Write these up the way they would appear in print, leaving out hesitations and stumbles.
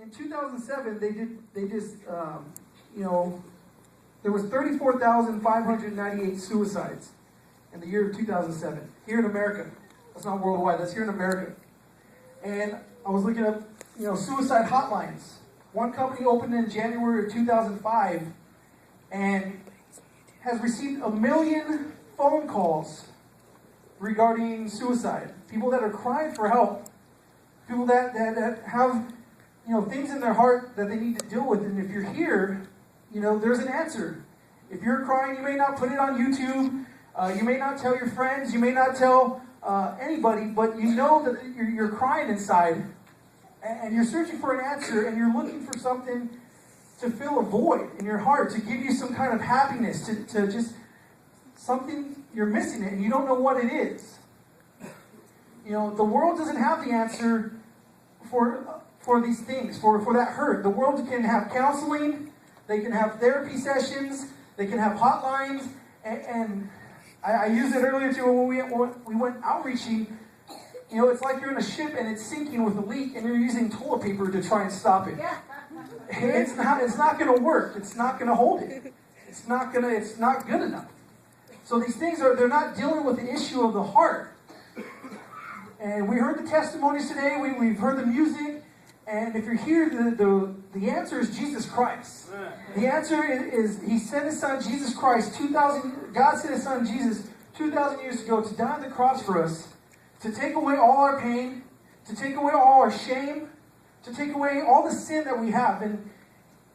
in 2007, there was 34,598 suicides in the year of 2007 here in America. That's not worldwide. That's here in America. And I was looking up, suicide hotlines. One company opened in January of 2005 and has received 1 million phone calls regarding suicide. People that are crying for help. People that have, things in their heart that they need to deal with. And if you're here, there's an answer. If you're crying, you may not put it on YouTube. You may not tell your friends. You may not tell anybody, but you know that you're crying inside. And you're searching for an answer, and you're looking for something to fill a void in your heart, to give you some kind of happiness, to just something you're missing it, and you don't know what it is. The world doesn't have the answer for these things, for that hurt. The world can have counseling, they can have therapy sessions, they can have hotlines, and I used it earlier too when we went outreaching. It's like you're in a ship and it's sinking with a leak, and you're using toilet paper to try and stop it. It's not going to work. It's not going to hold it. It's not good enough. So these things they're not dealing with the issue of the heart. And we heard the testimonies today. We've heard the music. And if you're here, the answer is Jesus Christ. The answer is He sent His Son, Jesus Christ, God sent His Son, Jesus, 2,000 years ago to die on the cross for us, to take away all our pain, to take away all our shame, to take away all the sin that we have. And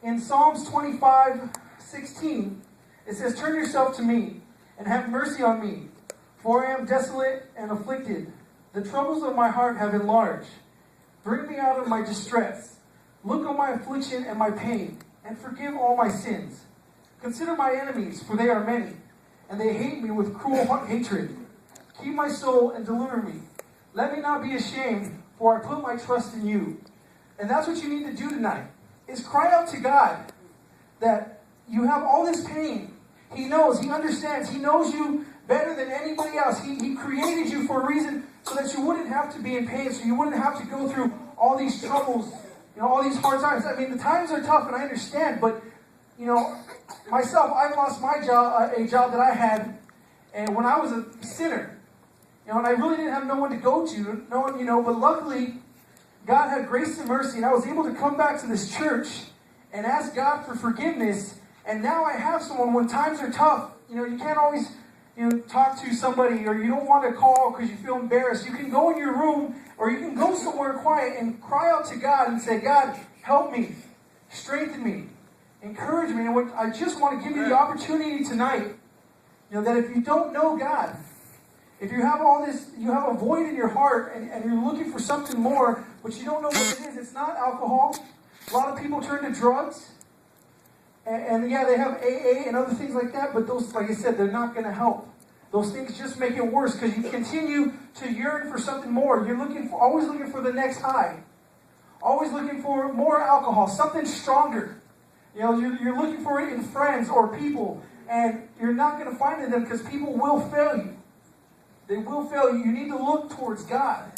in Psalms 25:16, it says, "Turn yourself to me, and have mercy on me, for I am desolate and afflicted. The troubles of my heart have enlarged. Bring me out of my distress. Look on my affliction and my pain, and forgive all my sins. Consider my enemies, for they are many, and they hate me with cruel hatred. Keep my soul and deliver me. Let me not be ashamed, for I put my trust in you." And that's what you need to do tonight, is cry out to God that you have all this pain. He knows, He understands, He knows you better than anybody else. He created you for a reason so that you wouldn't have to be in pain, so you wouldn't have to go through all these troubles, all these hard times. I mean, the times are tough, and I understand, but, myself, I lost my job, a job that I had, and when I was a sinner, and I really didn't have no one to go to, no one, but luckily, God had grace and mercy, and I was able to come back to this church and ask God for forgiveness, and now I have someone when times are tough. You can't always, talk to somebody, or you don't want to call because you feel embarrassed. You can go in your room, or you can go somewhere quiet and cry out to God and say, "God, help me, strengthen me, encourage me." And I just want to give you the opportunity tonight, that if you don't know God, if you have all this, you have a void in your heart, and you're looking for something more, but you don't know what it is. It's not alcohol. A lot of people turn to drugs. And yeah, they have AA and other things like that, but those, like I said, they're not going to help. Those things just make it worse, because you continue to yearn for something more. You're always looking for the next high. Always looking for more alcohol, something stronger. You're looking for it in friends or people, and you're not going to find it in them, because people will fail you. They will fail you. You need to look towards God,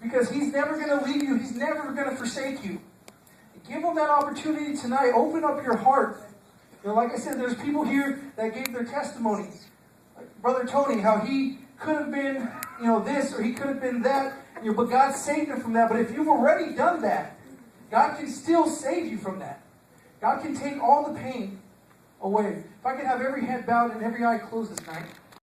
because He's never going to leave you. He's never going to forsake you. Give them that opportunity tonight. Open up your heart. Like I said, there's people here that gave their testimonies. Like Brother Tony, how he could have been, this, or he could have been that, but God saved him from that. But if you've already done that, God can still save you from that. God can take all the pain away. If I could have every head bowed and every eye closed this night.